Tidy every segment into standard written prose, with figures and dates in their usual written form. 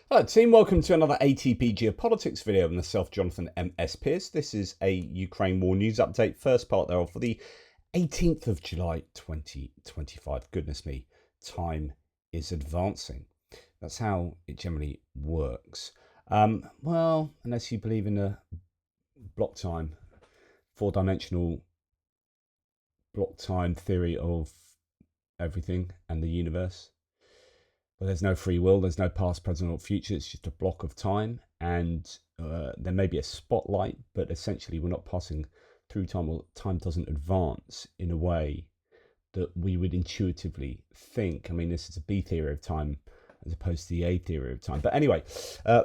Hello team, welcome to another ATP Geopolitics video of myself, Jonathan M.S. Pearce. This is a Ukraine war news update, first part thereof for the 18th of July 2025. Goodness me, time is advancing. That's how it generally works. Well, unless you believe in a block time, four-dimensional block time theory of everything and the universe. But there's no free will, there's no past, present, or future. It's just a block of time, and there may be a spotlight, but essentially we're not passing through time, or time doesn't advance in a way that we would intuitively think. I mean, this is a B theory of time as opposed to the A theory of time. But anyway,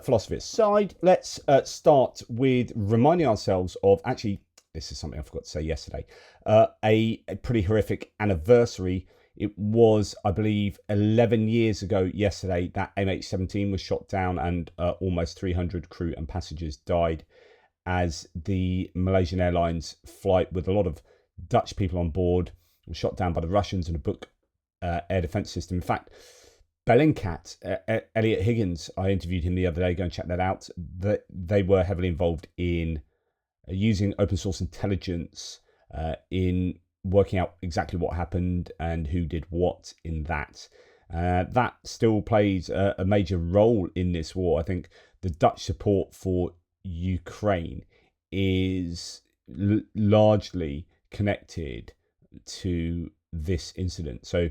philosophy aside, let's start with reminding ourselves of, actually, this is something I forgot to say yesterday, a pretty horrific anniversary. It was, I believe, 11 years ago yesterday that MH17 was shot down, and almost 300 crew and passengers died as the Malaysian Airlines flight with a lot of Dutch people on board was shot down by the Russians in a Buk air defense system. In fact, Bellingcat, Elliot Higgins, I interviewed him the other day, go and check that out. They were heavily involved in using open source intelligence in working out exactly what happened and who did what in that. That still plays a major role in this war. I think the Dutch support for Ukraine is largely connected to this incident. So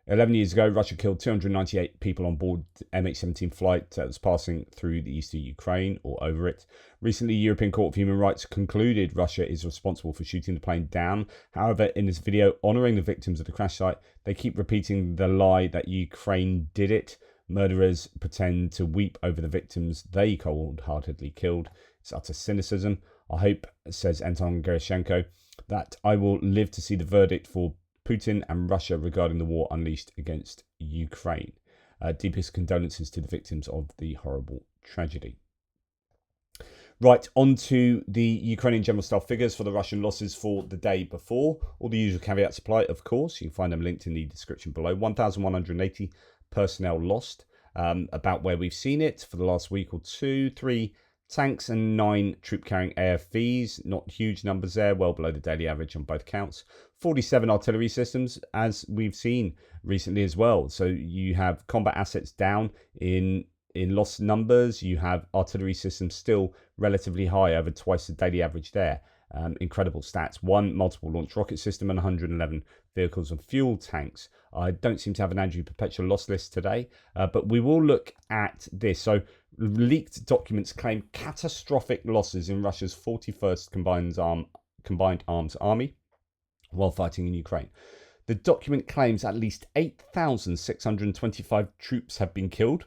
11 years ago, Russia killed 298 people on board MH17 flight that was passing through the east of Ukraine or over it. Recently, the European Court of Human Rights concluded Russia is responsible for shooting the plane down. However, in this video honouring the victims of the crash site, they keep repeating the lie that Ukraine did it. Murderers pretend to weep over the victims they cold-heartedly killed. It's utter cynicism. I hope, says Anton Gerashenko, that I will live to see the verdict for Putin and Russia regarding the war unleashed against Ukraine. Deepest condolences to the victims of the horrible tragedy. Right, on to the Ukrainian General Staff figures for the Russian losses for the day before. All the usual caveats apply, of course. You can find them linked in the description below. 1,180 personnel lost, about where we've seen it for the last week or two. 3 tanks and 9 troop-carrying AFVs, not huge numbers there, well below the daily average on both counts. 47 artillery systems, as we've seen recently as well. So you have combat assets down in lost numbers. You have artillery systems still relatively high, over twice the daily average there. Incredible stats. 1 multiple launch rocket system and 111 vehicles and fuel tanks. I don't seem to have an Andrew Perpetual loss list today, but we will look at this. So leaked documents claim catastrophic losses in Russia's 41st Combined Arms Army while fighting in Ukraine. The document claims at least 8,625 troops have been killed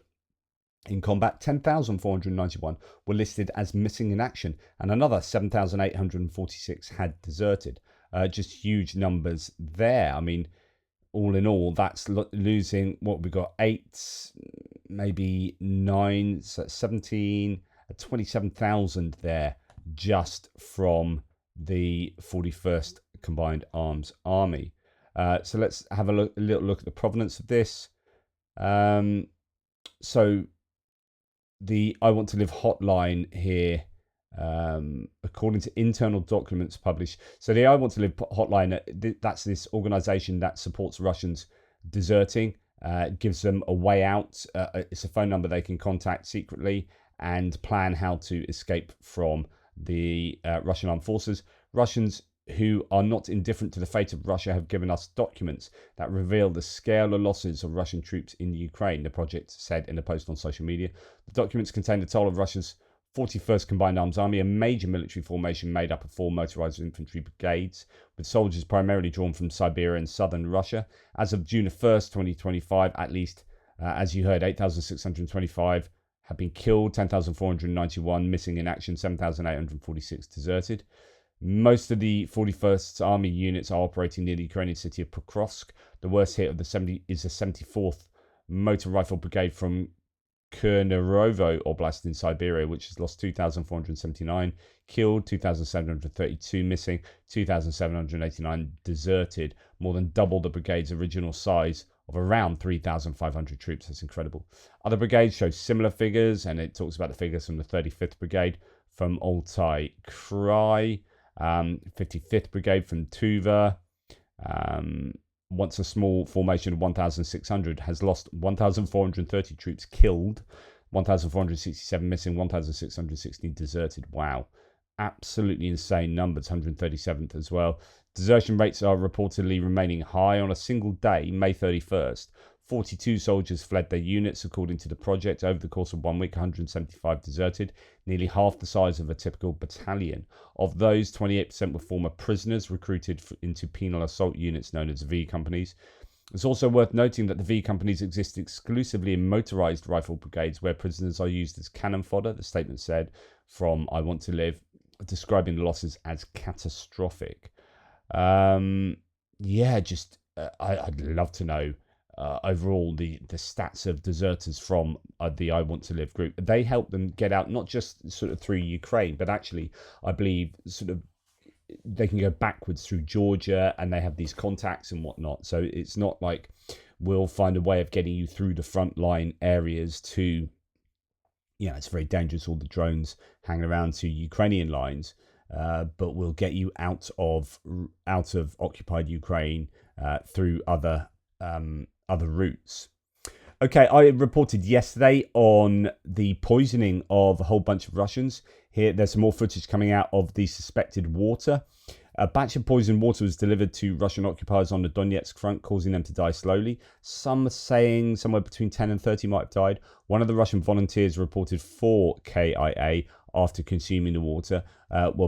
in combat. 10,491 were listed as missing in action, and another 7,846 had deserted. Just huge numbers there. I mean, all in all, that's losing, what we got, 8, maybe 9, so 17, 27,000 there just from the 41st Combined Arms Army. So let's have a little look at the provenance of this. So the I Want to Live hotline here, according to internal documents published. So the I Want to Live hotline, that's this organization that supports Russians deserting, gives them a way out. It's a phone number they can contact secretly and plan how to escape from the Russian armed forces. Russians who are not indifferent to the fate of Russia have given us documents that reveal the scale of losses of Russian troops in Ukraine, the project said in a post on social media. The documents contain the toll of Russia's 41st Combined Arms Army, a major military formation made up of 4 motorized infantry brigades, with soldiers primarily drawn from Siberia and southern Russia. As of June 1st, 2025, at least, as you heard, 8,625 have been killed, 10,491 missing in action, 7,846 deserted. Most of the 41st Army units are operating near the Ukrainian city of Pokrovsk. The worst hit of the 74th Motor Rifle Brigade from Chernihiv Oblast in Siberia, which has lost 2,479 killed, 2,732 missing, 2,789 deserted, more than double the brigade's original size of around 3,500 troops. That's incredible. Other brigades show similar figures, and it talks about the figures from the 35th Brigade from Altai Krai, 55th Brigade from Tuva. Once a small formation of 1,600 has lost 1,430 troops killed, 1,467 missing, 1,616 deserted. Wow. Absolutely insane numbers. 137th as well. Desertion rates are reportedly remaining high. On a single day, May 31st, 42 soldiers fled their units, according to the project. Over the course of 1 week, 175 deserted, nearly half the size of a typical battalion. Of those, 28% were former prisoners recruited into penal assault units known as V companies. It's also worth noting that the V companies exist exclusively in motorised rifle brigades where prisoners are used as cannon fodder. The statement said from I Want to Live, describing the losses as catastrophic. I'd love to know overall the stats of deserters from the I Want to Live group. They help them get out, not just sort of through Ukraine, but actually I believe sort of they can go backwards through Georgia, and they have these contacts and whatnot. So it's not like we'll find a way of getting you through the frontline areas to, it's very dangerous, all the drones hanging around to Ukrainian lines, but we'll get you out of occupied Ukraine through other routes. Okay, I reported yesterday on the poisoning of a whole bunch of Russians. Here, there's some more footage coming out of the suspected water. A batch of poisoned water was delivered to Russian occupiers on the Donetsk front, causing them to die slowly. Some are saying somewhere between 10 and 30 might have died. One of the Russian volunteers reported 4 KIA after consuming the water.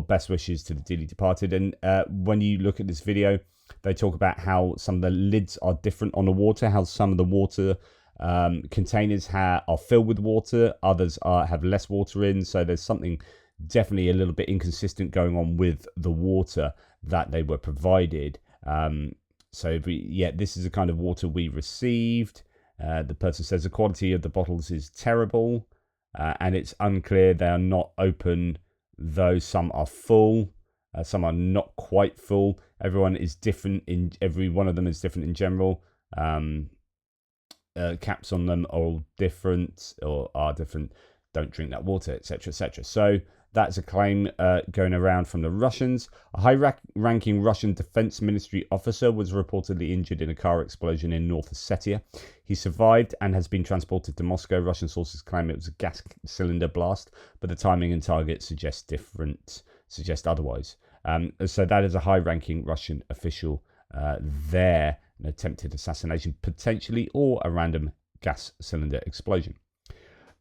Best wishes to the dearly departed. And when you look at this video, they talk about how some of the lids are different on the water, how some of the water containers are filled with water, others have less water in. So there's something definitely a little bit inconsistent going on with the water that they were provided. This is the kind of water we received. The person says the quality of the bottles is terrible, and it's unclear. They are not open, though some are full. Some are not quite full. Everyone is different. Every one of them is different in general. Caps on them are all different or are different. Don't drink that water, etc., etc. So that's a claim going around from the Russians. A high-ranking Russian Defense Ministry officer was reportedly injured in a car explosion in North Ossetia. He survived and has been transported to Moscow. Russian sources claim it was a gas cylinder blast, but the timing and target suggest otherwise. So that is a high-ranking Russian official there. An attempted assassination potentially, or a random gas cylinder explosion.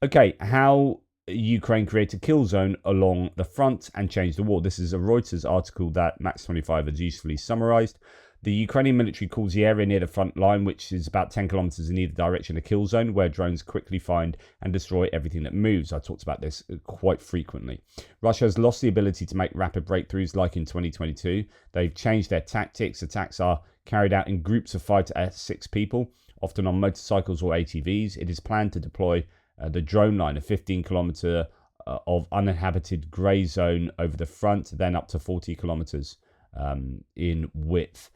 Okay, how Ukraine created a kill zone along the front and changed the war. This is a Reuters article that Max 25 has usefully summarized. The Ukrainian military calls the area near the front line, which is about 10 kilometers in either direction, a kill zone where drones quickly find and destroy everything that moves. I talked about this quite frequently. Russia has lost the ability to make rapid breakthroughs like in 2022. They've changed their tactics. Attacks are carried out in groups of 5 to 6 people, often on motorcycles or ATVs. It is planned to deploy the drone line, a 15-kilometer of uninhabited grey zone over the front, then up to 40 kilometers in width.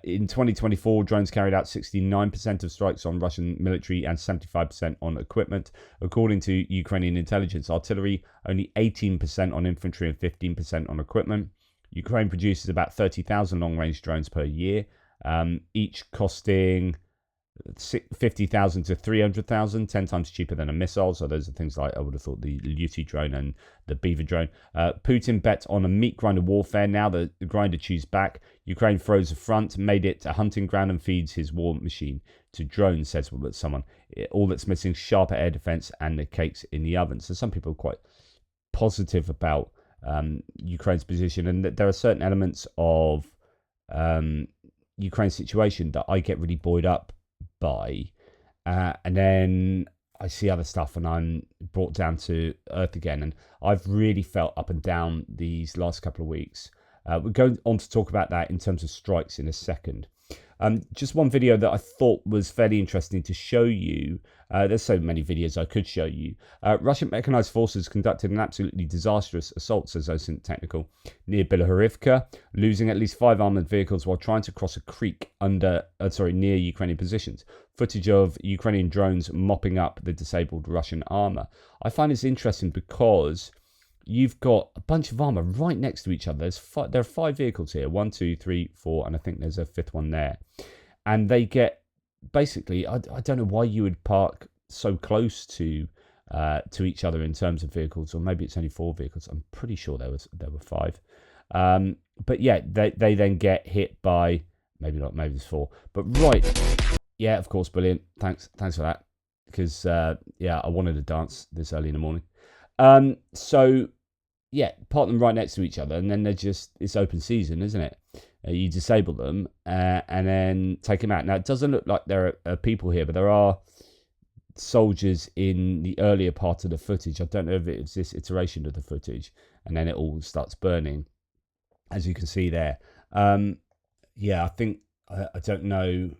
In 2024, drones carried out 69% of strikes on Russian military and 75% on equipment. According to Ukrainian intelligence, artillery only 18% on infantry and 15% on equipment. Ukraine produces about 30,000 long-range drones per year, each costing 50,000 to 300,000, 10 times cheaper than a missile. So those are things like, I would have thought, the Luty drone and the Beaver drone. Putin bet on a meat grinder warfare. Now the grinder chews back. Ukraine throws a front, made it a hunting ground, and feeds his war machine to drones, says someone. All that's missing, sharper air defense and the cakes in the oven. So some people are quite positive about Ukraine's position, and that there are certain elements of Ukraine's situation that I get really buoyed up by, and then I see other stuff and I'm brought down to earth again. And I've really felt up and down these last couple of weeks. We're going on to talk about that in terms of strikes in a second. Just one video that I thought was fairly interesting to show you. There's so many videos I could show you. Russian mechanized forces conducted an absolutely disastrous assault, says OSINT Technical, near Bilohorivka, losing at least 5 armored vehicles while trying to cross a creek near Ukrainian positions. Footage of Ukrainian drones mopping up the disabled Russian armor. I find this interesting because you've got a bunch of armor right next to each other. There are 5 vehicles here. 1, 2, 3, 4, and I think there's a 5th one there. And they get basically, I don't know why you would park so close to each other in terms of vehicles, or maybe it's only 4 vehicles. I'm pretty sure there were 5. But yeah, they then get hit by, maybe not, maybe there's 4. But right, yeah, of course, brilliant. Thanks for that. Because yeah, I wanted to dance this early in the morning. So yeah, park them right next to each other, and then it's open season, isn't it? You disable them and then take them out. Now, it doesn't look like there are people here, but there are soldiers in the earlier part of the footage. I don't know if it's this iteration of the footage, and then it all starts burning, as you can see there. Yeah, I think, I don't know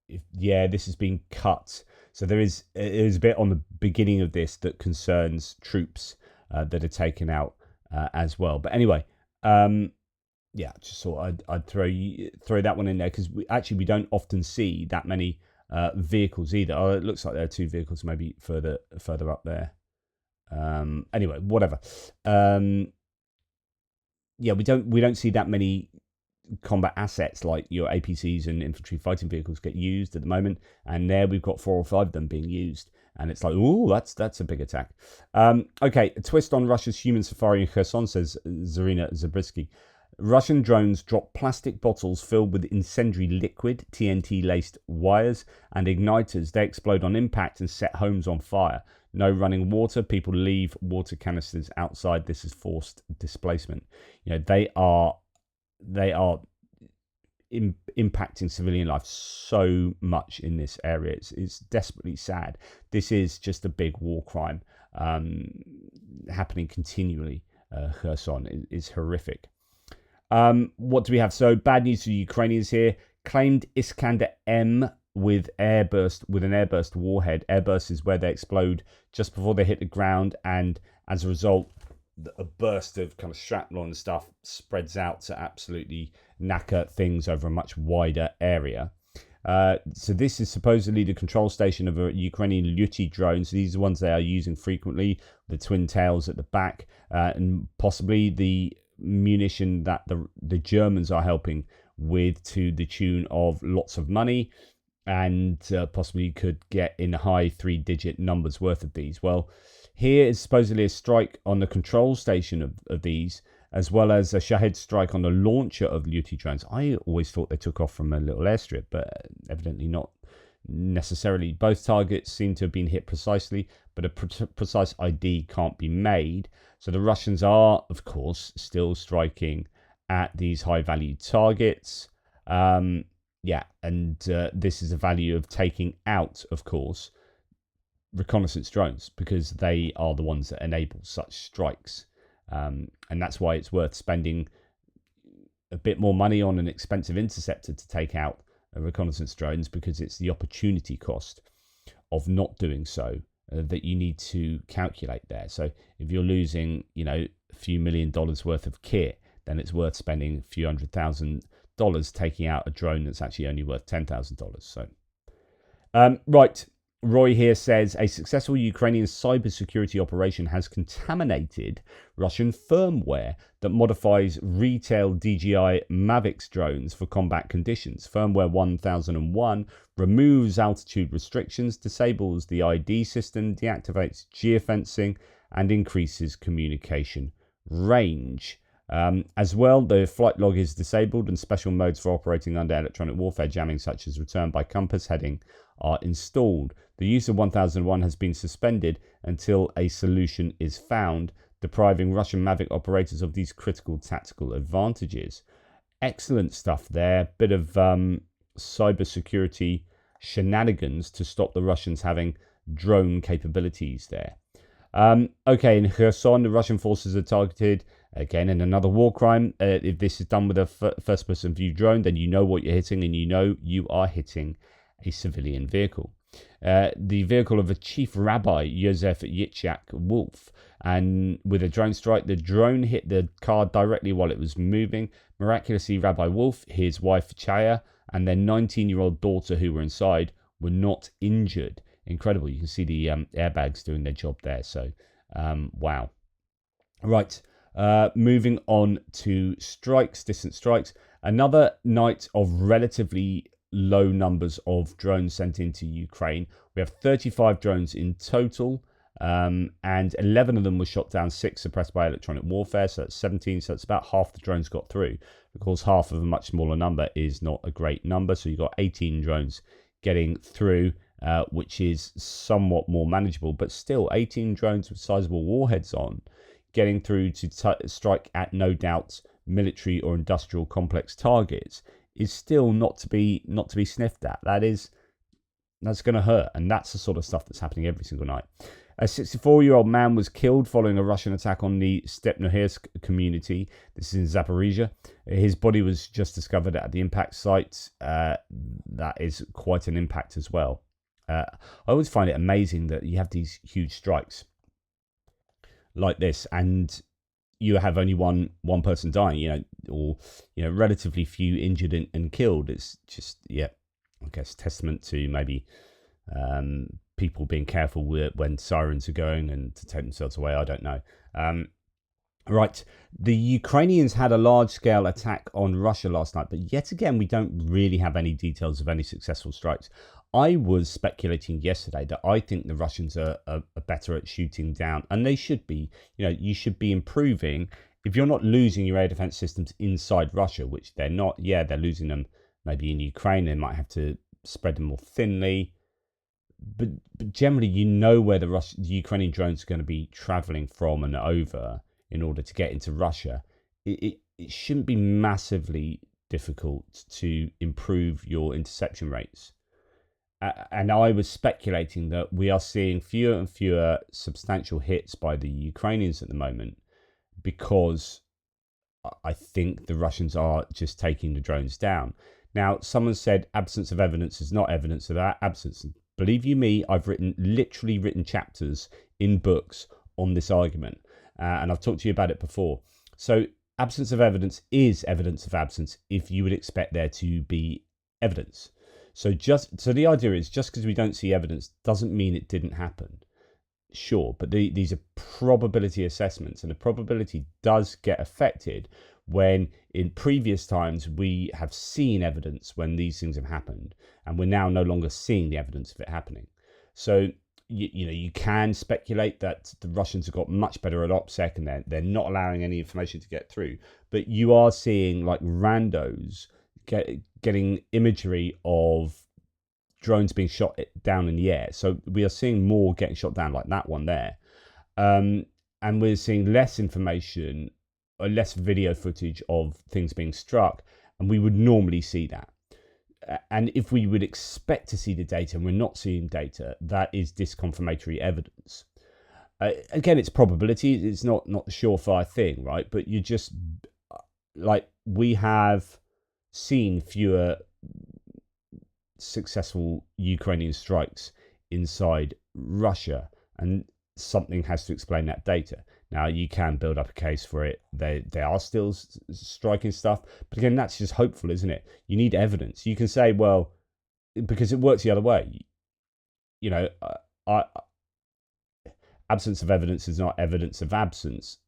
if, yeah, this has been cut. So there is a bit on the beginning of this that concerns troops that are taken out as well. But anyway, yeah, just thought I'd throw that one in there, because we don't often see that many vehicles either. Oh, it looks like there are 2 vehicles maybe further up there. Anyway, whatever. Yeah, we don't see that many combat assets like your APCs and infantry fighting vehicles get used at the moment, and there we've got 4 or 5 of them being used, and it's like, oh, that's a big attack. Okay, a twist on Russia's human safari in Kherson, says Zarina Zabriskie. Russian drones drop plastic bottles filled with incendiary liquid, TNT-laced wires and igniters. They explode on impact and set homes on fire. No running water. People leave water canisters outside. This is forced displacement. You know, they are impacting civilian life so much in this area. It's desperately sad. This is just a big war crime happening continually. Kherson is horrific. What do we have? So bad news for the Ukrainians here. Claimed Iskander-M with an airburst warhead. Airburst is where they explode just before they hit the ground, and as a result, a burst of kind of shrapnel and stuff spreads out to absolutely knacker things over a much wider area. So this is supposedly the control station of a Ukrainian Lyuty drones. These are the ones they are using frequently, the twin tails at the back, and possibly the munition that the Germans are helping with, to the tune of lots of money, and possibly could get in high 3-digit numbers worth of these. Well, here is supposedly a strike on the control station of these, as well as a Shahed strike on the launcher of Lyuty drones. I always thought they took off from a little airstrip, but evidently not necessarily. Both targets seem to have been hit precisely, but a precise ID can't be made. So the Russians are, of course, still striking at these high-value targets. Yeah, and this is a value of taking out, of course, reconnaissance drones, because they are the ones that enable such strikes. And that's why it's worth spending a bit more money on an expensive interceptor to take out reconnaissance drones, because it's the opportunity cost of not doing so that you need to calculate there. So if you're losing, a few $1 million worth of kit, then it's worth spending a few $100,000 taking out a drone that's actually only worth $10,000. So, right. Roy here says a successful Ukrainian cybersecurity operation has contaminated Russian firmware that modifies retail DJI Mavic drones for combat conditions. Firmware 1001 removes altitude restrictions, disables the ID system, deactivates geofencing, and increases communication range. As well, the flight log is disabled, and special modes for operating under electronic warfare jamming, such as return by compass heading, are installed. The use of 1001 has been suspended until a solution is found, depriving Russian Mavic operators of these critical tactical advantages. Excellent stuff there. Bit of cybersecurity shenanigans to stop the Russians having drone capabilities there. Okay, in Kherson, the Russian forces are targeted Again, in another war crime, if this is done with a first-person view drone, then you know what you're hitting, and you know you are hitting a civilian vehicle. The vehicle of a chief rabbi, Yosef Yitzhak Wolf, and with a drone strike, the drone hit the car directly while it was moving. Miraculously, Rabbi Wolf, his wife Chaya, and their 19-year-old daughter who were inside were not injured. Incredible. You can see the airbags doing their job there. So, wow. Right. Moving on to strikes, distant strikes. Another night of relatively low numbers of drones sent into Ukraine. We have 35 drones in total, and 11 of them were shot down, 6 suppressed by electronic warfare, so that's 17, so it's about half the drones got through. Of course, half of a much smaller number is not a great number, so you've got 18 drones getting through, which is somewhat more manageable, but still 18 drones with sizable warheads on, getting through to strike at no doubt military or industrial complex targets is still not to be sniffed at. That's going to hurt, and that's the sort of stuff that's happening every single night. A 64-year-old man was killed following a Russian attack on the Stepnohirsk community. This is in Zaporizhia. His body was just discovered at the impact site. That is quite an impact as well. I always find it amazing that you have these huge strikes like this, and you have only one person dying, or relatively few injured and killed. It's just, I guess testament to maybe people being careful when sirens are going and to take themselves away. I don't know. Right, the Ukrainians had a large-scale attack on Russia last night, but yet again, we don't really have any details of any successful strikes. I was speculating yesterday that I think the Russians are better at shooting down, and they should be. You should be improving. If you're not losing your air defense systems inside Russia, which they're not, they're losing them maybe in Ukraine. They might have to spread them more thinly. But generally, where the Ukrainian drones are going to be traveling from and over in order to get into Russia. It shouldn't be massively difficult to improve your interception rates. And I was speculating that we are seeing fewer and fewer substantial hits by the Ukrainians at the moment, because I think the Russians are just taking the drones down. Now, someone said absence of evidence is not evidence of that. Absence. Believe you me, I've literally written chapters in books on this argument. And I've talked to you about it before. So absence of evidence is evidence of absence if you would expect there to be evidence. So the idea is, just because we don't see evidence doesn't mean it didn't happen. Sure, but these are probability assessments, and the probability does get affected when in previous times we have seen evidence when these things have happened, and we're now no longer seeing the evidence of it happening. So you can speculate that the Russians have got much better at OPSEC, and they're not allowing any information to get through. But you are seeing like randos getting imagery of drones being shot down in the air. So we are seeing more getting shot down, like that one there. And we're seeing less information, or less video footage of things being struck, and we would normally see that. And if we would expect to see the data and we're not seeing data, that is disconfirmatory evidence. Again, it's probability. It's not the surefire thing, right? But you just, we have seen fewer successful Ukrainian strikes inside Russia, and something has to explain that data. Now, you can build up a case for it. They are still striking stuff. But again, that's just hopeful, isn't it? You need evidence. You can say, well, because it works the other way. Absence of evidence is not evidence of absence.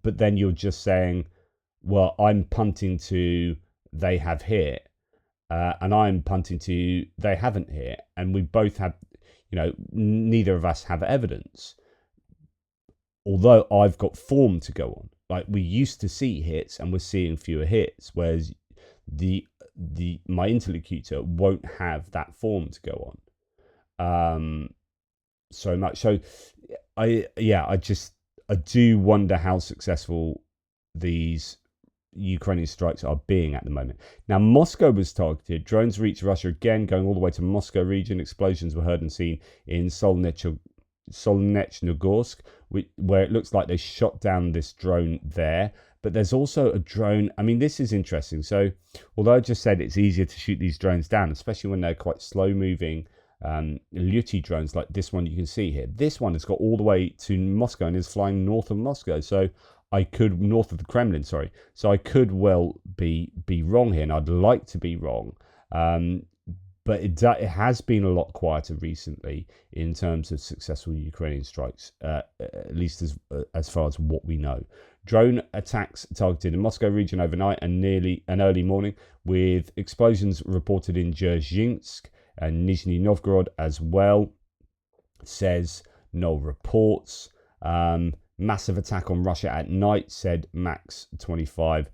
But then you're just saying, well, I'm punting to they have hit, and I'm punting to they haven't hit. And we both have, neither of us have evidence. Although I've got form to go on, like we used to see hits, and we're seeing fewer hits, whereas my interlocutor won't have that form to go on. So much. So I do wonder how successful these Ukrainian strikes are being at the moment. Now, Moscow was targeted. Drones reached Russia again, going all the way to Moscow region. Explosions were heard and seen in Solnechnogorsk, where it looks like they shot down this drone there. But there's also a drone. I mean, this is interesting. So although I just said it's easier to shoot these drones down, especially when they're quite slow moving Lyuty drones like this one you can see here. This one has got all the way to Moscow and is flying north of Moscow. So I could, north of the Kremlin, sorry. So I could well be wrong here, and I'd like to be wrong. But it has been a lot quieter recently in terms of successful Ukrainian strikes, at least as far as what we know. Drone attacks targeted in Moscow region overnight and nearly an early morning, with explosions reported in Dzerzhinsk and Nizhny Novgorod as well, says no reports. Massive attack on Russia at night, said Max 25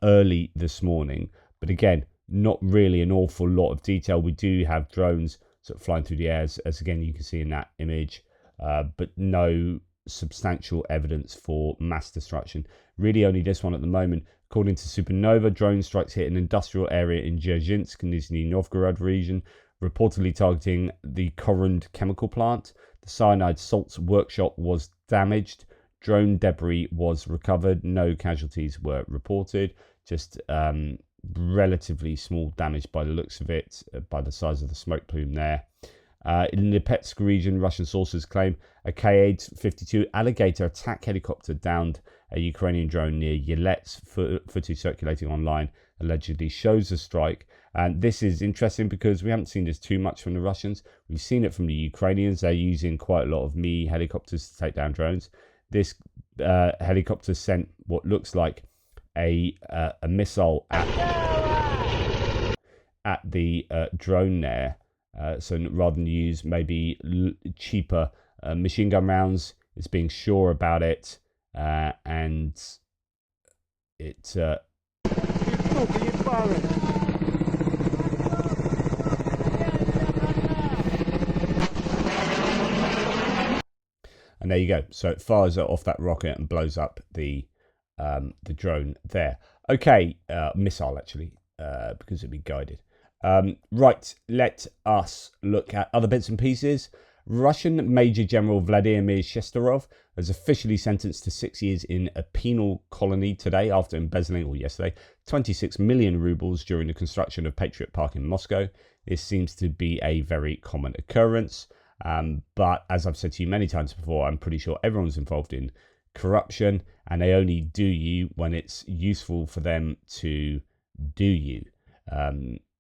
early this morning. But again, not really an awful lot of detail. We do have drones sort of flying through the air, as again you can see in that image, but no substantial evidence for mass destruction. Really only this one at the moment. According to Supernova, drone strikes hit an industrial area in Dzerzhinsk and Nizhny Novgorod region, reportedly targeting the Korund chemical plant. The cyanide salts workshop was damaged. Drone debris was recovered. No casualties were reported. Just relatively small damage by the looks of it, by the size of the smoke plume there. In the Lipetsk region, Russian sources claim a Ka-52 alligator attack helicopter downed a Ukrainian drone near Yelets. Footage circulating online allegedly shows the strike. And this is interesting because we haven't seen this too much from the Russians. We've seen it from the Ukrainians. They're using quite a lot of Mi helicopters to take down drones. This helicopter sent what looks like a missile at the drone there. So rather than use maybe cheaper machine gun rounds, it's being sure about it, and it. And there you go. So it fires off that rocket and blows up the drone there. Okay, missile actually, because it'd be guided. Right, let us look at other bits and pieces. Russian Major General Vladimir Shesterov was officially sentenced to 6 years in a penal colony today after embezzling, or yesterday, 26 million rubles during the construction of Patriot Park in Moscow. This seems to be a very common occurrence. But as I've said to you many times before, I'm pretty sure everyone's involved in corruption, and they only do you when it's useful for them to do you.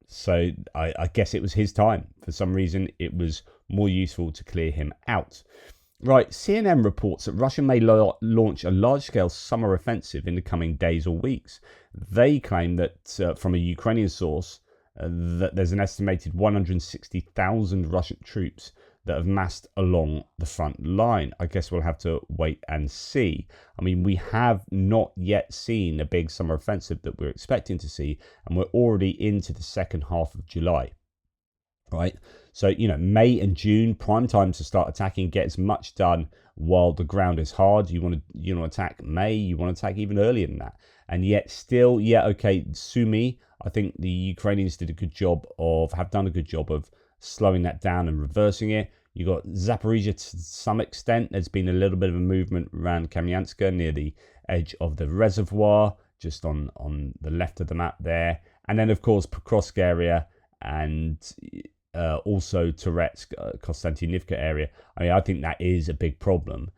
So I guess it was his time. For some reason, it was more useful to clear him out. Right, CNN reports that Russia may launch a large-scale summer offensive in the coming days or weeks. They claim that, from a Ukrainian source, that there's an estimated 160,000 Russian troops that have massed along the front line. I guess we'll have to wait and see. I mean, we have not yet seen a big summer offensive that we're expecting to see, and we're already into the second half of July, right? So, May and June, prime time to start attacking, get as much done while the ground is hard. You want to attack May, you want to attack even earlier than that. And yet still, Sumy, I think the Ukrainians have done a good job of slowing that down and reversing it. You got Zaporizhia to some extent. There's been a little bit of a movement around Kamyanska near the edge of the reservoir, just on the left of the map there. And then, of course, Pokrovsk area and also Toretsk, Konstantinivka area. I mean, I think that is a big problem.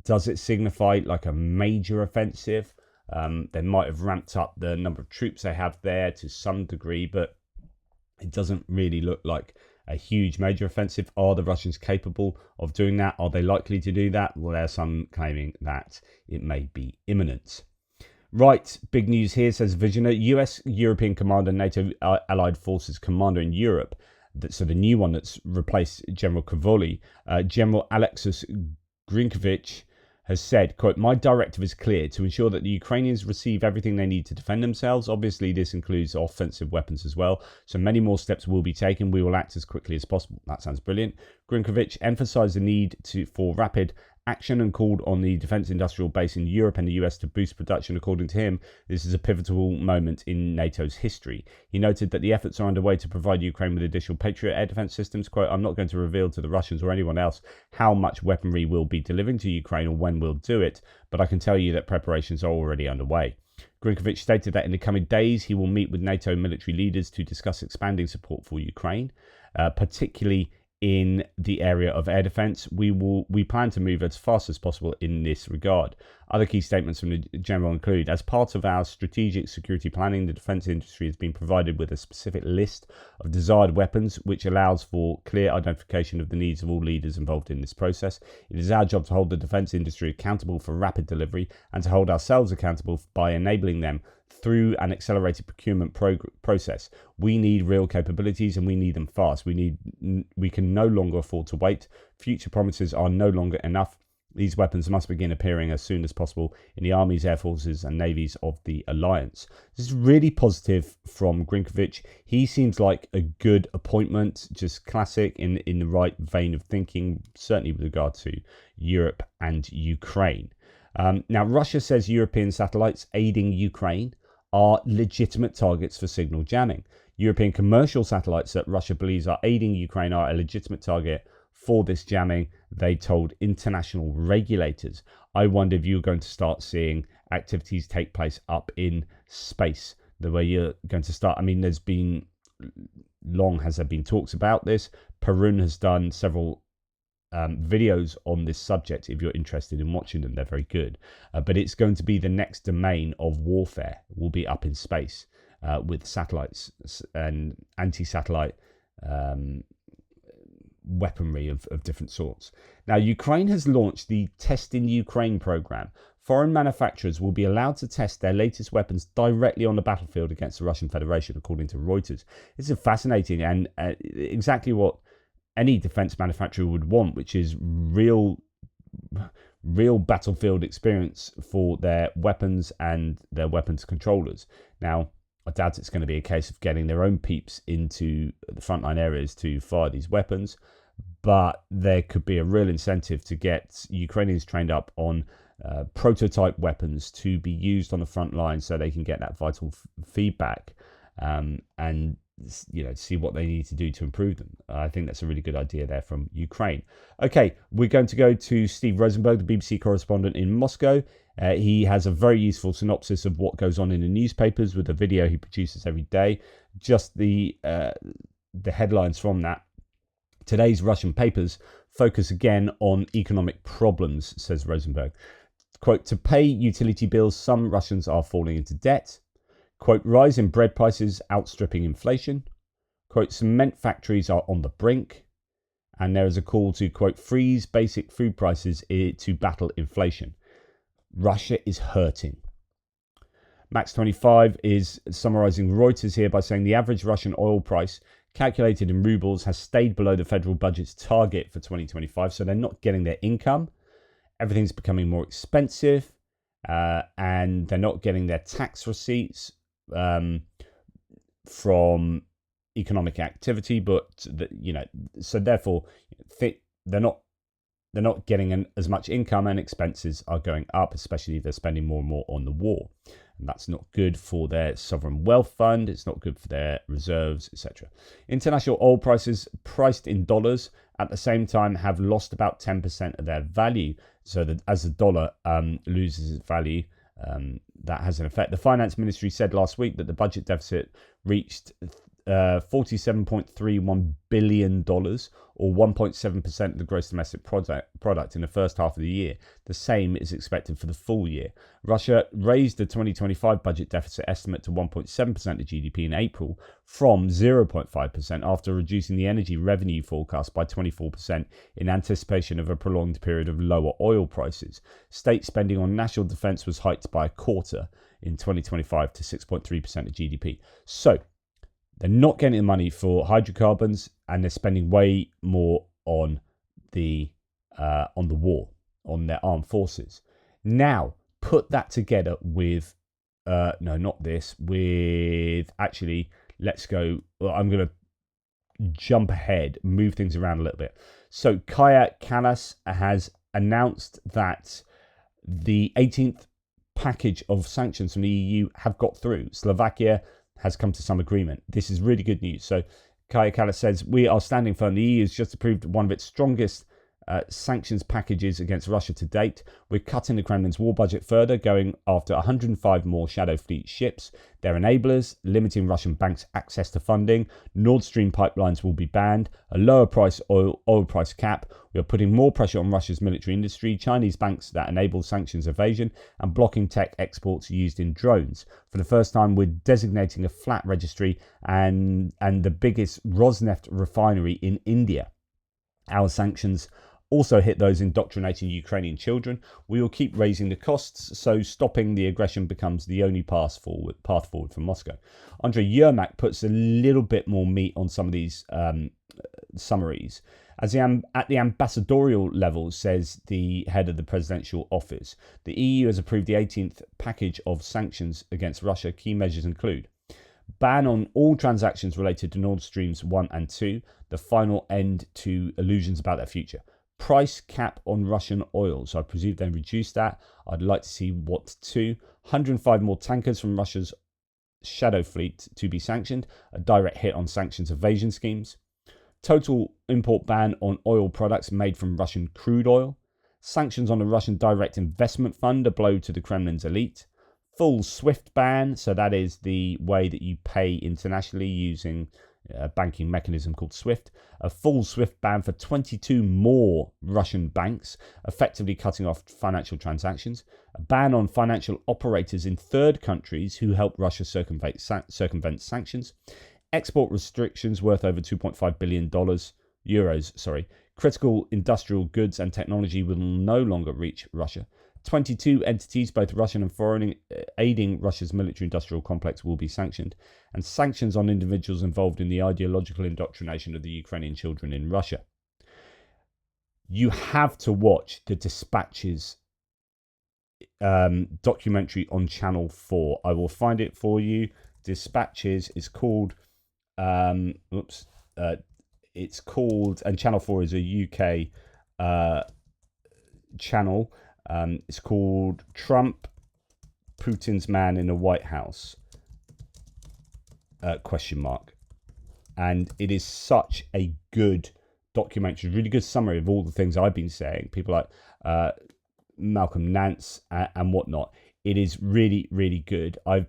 Does it signify like a major offensive? They might have ramped up the number of troops they have there to some degree, but it doesn't really look like a huge major offensive. Are the Russians capable of doing that? Are they likely to do that? Well, there's some claiming that it may be imminent. Right, big news here, says Visioner. US European Commander, NATO Allied Forces Commander in Europe, so the new one that's replaced General Kvoli, General Alexis Grinkovich, has said, quote, "My directive is clear: to ensure that the Ukrainians receive everything they need to defend themselves. Obviously, this includes offensive weapons as well. So many more steps will be taken. We will act as quickly as possible." That sounds brilliant. Grinkovich emphasized the need for rapid action and called on the defense industrial base in Europe and the US to boost production. According to him, this is a pivotal moment in NATO's history. He noted that the efforts are underway to provide Ukraine with additional Patriot air defense systems. Quote, I'm not going to reveal to the Russians or anyone else how much weaponry we'll be delivering to Ukraine or when we'll do it, but I can tell you that preparations are already underway. Grinkovich stated that in the coming days he will meet with NATO military leaders to discuss expanding support for Ukraine, particularly in the area of air defense. We plan to move as fast as possible in this regard. Other key statements from the general include, as part of our strategic security planning, the defense industry has been provided with a specific list of desired weapons, which allows for clear identification of the needs of all leaders involved in this process. It is our job to hold the defense industry accountable for rapid delivery and to hold ourselves accountable by enabling them through an accelerated procurement process. We need real capabilities and we need them fast. We can no longer afford to wait. Future promises are no longer enough. These weapons must begin appearing as soon as possible in the armies, air forces and navies of the alliance. This is really positive from Grinkovich. He seems like a good appointment, just classic in the right vein of thinking, certainly with regard to Europe and Ukraine. Now, Russia says European satellites aiding Ukraine are legitimate targets for signal jamming. European commercial satellites that Russia believes are aiding Ukraine are a legitimate target for this jamming, they told international regulators. I wonder if you're going to start seeing activities take place up in space, the way you're going to start. I mean, there been talks about this. Perun has done several videos on this subject. If you're interested in watching them, they're very good. But it's going to be the next domain of warfare, will be up in space with satellites and anti-satellite weaponry of different sorts. Now, Ukraine has launched the Test in Ukraine program. Foreign manufacturers will be allowed to test their latest weapons directly on the battlefield against the Russian Federation, according to Reuters. This is fascinating and exactly what any defense manufacturer would want, which is real battlefield experience for their weapons and their weapons controllers. Now, I doubt it's going to be a case of getting their own peeps into the frontline areas to fire these weapons, but there could be a real incentive to get Ukrainians trained up on prototype weapons to be used on the front line so they can get that vital feedback and see what they need to do to improve them. I think that's a really good idea there from Ukraine. Okay, we're going to go to Steve Rosenberg, the BBC correspondent in Moscow. He has a very useful synopsis of what goes on in the newspapers with a video he produces every day. Just the headlines from that. Today's Russian papers focus again on economic problems, says Rosenberg. Quote, to pay utility bills, some Russians are falling into debt. Quote, rise in bread prices outstripping inflation. Quote, cement factories are on the brink. And there is a call to, quote, freeze basic food prices to battle inflation. Russia is hurting. Max 25 is summarizing Reuters here by saying the average Russian oil price calculated in rubles has stayed below the federal budget's target for 2025. So they're not getting their income. Everything's becoming more expensive and they're not getting their tax receipts from economic activity. But, so therefore they're not getting as much income and expenses are going up, especially if they're spending more and more on the war. And that's not good for their sovereign wealth fund. It's not good for their reserves, etc. International oil prices priced in dollars at the same time have lost about 10% of their value. So that as the dollar loses its value, that has an effect. The finance ministry said last week that the budget deficit reached $47.31 billion, or 1.7% of the gross domestic product in the first half of the year. The same is expected for the full year. Russia raised the 2025 budget deficit estimate to 1.7% of GDP in April from 0.5% after reducing the energy revenue forecast by 24% in anticipation of a prolonged period of lower oil prices. State spending on national defense was hiked by a quarter in 2025 to 6.3% of GDP. So, they're not getting the money for hydrocarbons, and they're spending way more on the war, on their armed forces. Now, put that together with, let's go. Well, I'm going to jump ahead, move things around a little bit. So, Kaya Kallas has announced that the 18th package of sanctions from the EU have got through. Slovakia has come to some agreement. This is really good news. So Kaya Kallas says, we are standing firm. The EU has just approved one of its strongest sanctions packages against Russia to date. We're cutting the Kremlin's war budget further, going after 105 more Shadow Fleet ships. They're enablers, limiting Russian banks' access to funding. Nord Stream pipelines will be banned. A lower price oil price cap. We are putting more pressure on Russia's military industry, Chinese banks that enable sanctions evasion, and blocking tech exports used in drones. For the first time, we're designating a flat registry and the biggest Rosneft refinery in India. Our sanctions also hit those indoctrinating Ukrainian children. We will keep raising the costs, so stopping the aggression becomes the only path forward for Moscow. Andrei Yermak puts a little bit more meat on some of these summaries. At the ambassadorial level, says the head of the presidential office, the EU has approved the 18th package of sanctions against Russia. Key measures include ban on all transactions related to Nord Streams 1 and 2, the final end to illusions about their future. Price cap on Russian oil. So I presume they reduced that. I'd like to see what to. 105 more tankers from Russia's Shadow Fleet to be sanctioned. A direct hit on sanctions evasion schemes. Total import ban on oil products made from Russian crude oil. Sanctions on the Russian Direct Investment Fund, a blow to the Kremlin's elite. Full SWIFT ban. So that is the way that you pay internationally using a banking mechanism called SWIFT. A full SWIFT ban for 22 more Russian banks, effectively cutting off financial transactions. A ban on financial operators in third countries who help Russia circumvent sanctions. Export restrictions worth over $2.5 billion. Critical industrial goods and technology will no longer reach Russia. 22 entities, both Russian and foreign, aiding Russia's military-industrial complex will be sanctioned, and sanctions on individuals involved in the ideological indoctrination of the Ukrainian children in Russia. You have to watch the Dispatches documentary on Channel 4. I will find it for you. Dispatches is called, it's called, and Channel 4 is a UK channel. It's called Trump, Putin's Man in the White House, ? And it is such a good documentary, really good summary of all the things I've been saying. People like Malcolm Nance and whatnot. It is really, really good. I've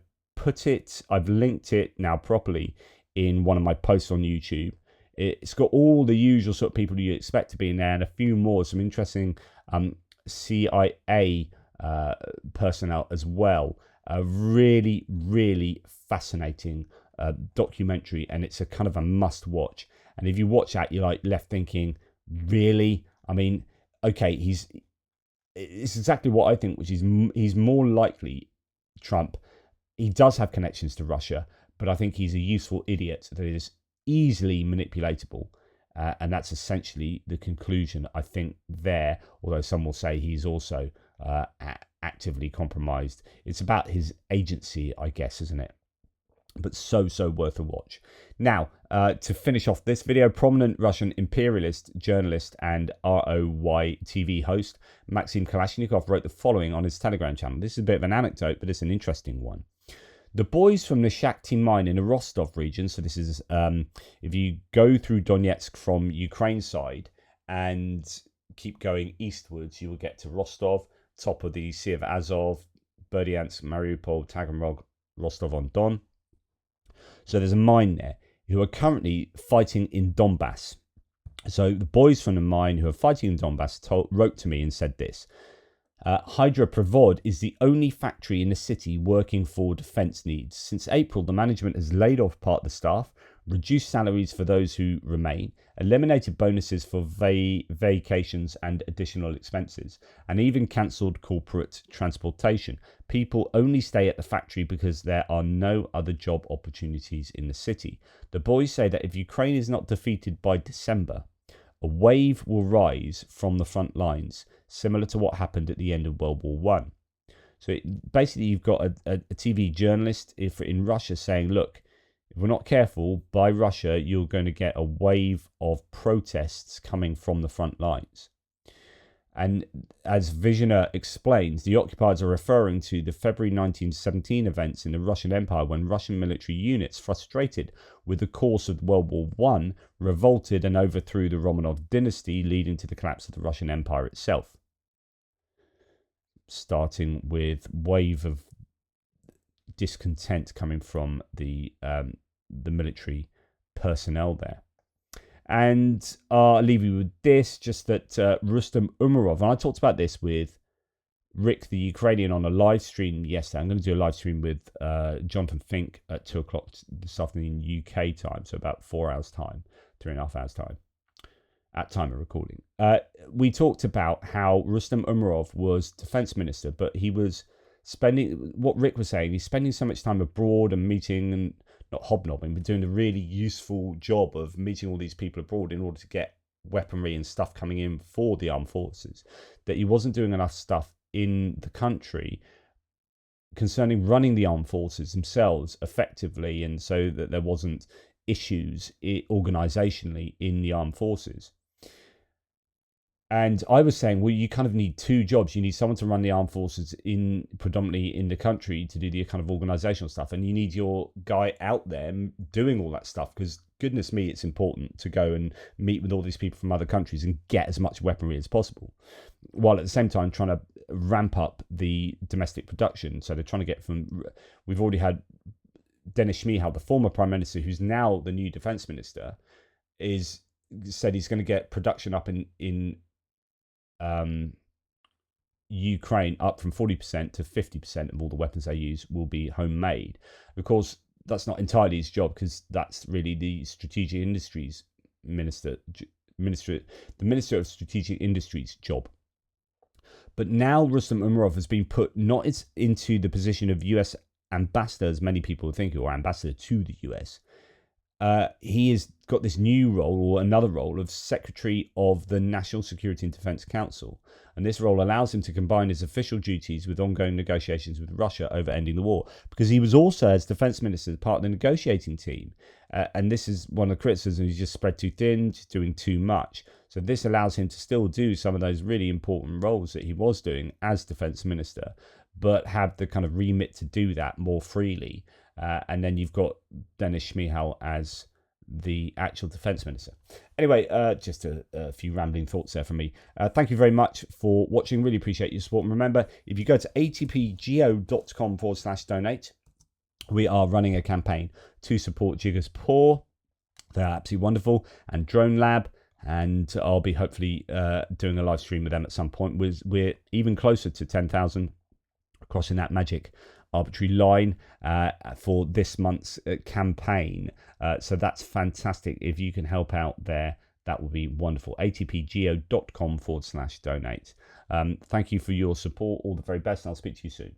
linked it now properly in one of my posts on YouTube. It's got all the usual sort of people you expect to be in there and a few more, some interesting CIA personnel as well. A really, really fascinating documentary, and it's a kind of a must watch. And if you watch that, you're like left thinking, really? I mean, okay, it's exactly what I think, which is he's more likely, Trump, he does have connections to Russia, but I think he's a useful idiot that is easily manipulatable. And that's essentially the conclusion, I think, there, although some will say he's also actively compromised. It's about his agency, I guess, isn't it? But so worth a watch. Now, to finish off this video, prominent Russian imperialist, journalist, and ROY TV host Maxim Kalashnikov wrote the following on his Telegram channel. This is a bit of an anecdote, but it's an interesting one. The boys from the Shakhty mine in the Rostov region, so this is, if you go through Donetsk from Ukraine side and keep going eastwards, you will get to Rostov, top of the Sea of Azov, Berdyansk, Mariupol, Taganrog, Rostov-on-Don. So there's a mine there who are currently fighting in Donbass. So the boys from the mine who are fighting in Donbass wrote to me and said this. Hydroprovod is the only factory in the city working for defence needs. Since April, the management has laid off part of the staff, reduced salaries for those who remain, eliminated bonuses for vacations and additional expenses, and even cancelled corporate transportation. People only stay at the factory because there are no other job opportunities in the city. The boys say that if Ukraine is not defeated by December, a wave will rise from the front lines, similar to what happened at the end of World War I. So basically, you've got a TV journalist in Russia saying, look, if we're not careful, by Russia, you're going to get a wave of protests coming from the front lines. And as Visioner explains, the occupiers are referring to the February 1917 events in the Russian Empire when Russian military units, frustrated with the course of World War I, revolted and overthrew the Romanov dynasty, leading to the collapse of the Russian Empire itself. Starting with wave of discontent coming from the military personnel there. And I'll leave you with this, just that Rustem Umarov, and I talked about this with Rick the Ukrainian on a live stream yesterday. I'm going to do a live stream with Jonathan Fink at 2 o'clock this afternoon UK time, so about 4 hours time, 3.5 hours time, at time of recording. We talked about how Rustem Umarov was defense minister, but he was spending, what Rick was saying, he's spending so much time abroad and meeting and not hobnobbing, but doing a really useful job of meeting all these people abroad in order to get weaponry and stuff coming in for the armed forces, that he wasn't doing enough stuff in the country concerning running the armed forces themselves effectively, and so that there wasn't issues organisationally in the armed forces. And I was saying, well, you kind of need two jobs. You need someone to run the armed forces predominantly in the country to do the kind of organizational stuff. And you need your guy out there doing all that stuff, because goodness me, it's important to go and meet with all these people from other countries and get as much weaponry as possible, while at the same time trying to ramp up the domestic production. So they're trying to get we've already had Denis Shmyhal, the former prime minister, who's now the new defense minister, said he's going to get production up in Ukraine up from 40% to 50% of all the weapons they use will be homemade. Of course, that's not entirely his job, because that's really the strategic industries minister, the Minister of Strategic Industries job. But now Rustem Umarov has been put not into the position of US ambassador, as many people think, or ambassador to the US. He has got this new role, or another role, of Secretary of the National Security and Defense Council. And this role allows him to combine his official duties with ongoing negotiations with Russia over ending the war, because he was also, as defense minister, part of the negotiating team. And this is one of the criticisms: he's just spread too thin, just doing too much. So this allows him to still do some of those really important roles that he was doing as defense minister, but have the kind of remit to do that more freely. And then you've got Denis Shmyhal as the actual defense minister. Anyway, just a few rambling thoughts there from me. Thank you very much for watching. Really appreciate your support. And remember, if you go to atpgeo.com/donate, we are running a campaign to support Jigger's Paw. They're absolutely wonderful. And Drone Lab. And I'll be hopefully doing a live stream with them at some point. We're even closer to 10,000, crossing that magic arbitrary line for this month's campaign. So that's fantastic. If you can help out there, that would be wonderful. atpgeo.com/donate. Thank you for your support. All the very best, and I'll speak to you soon.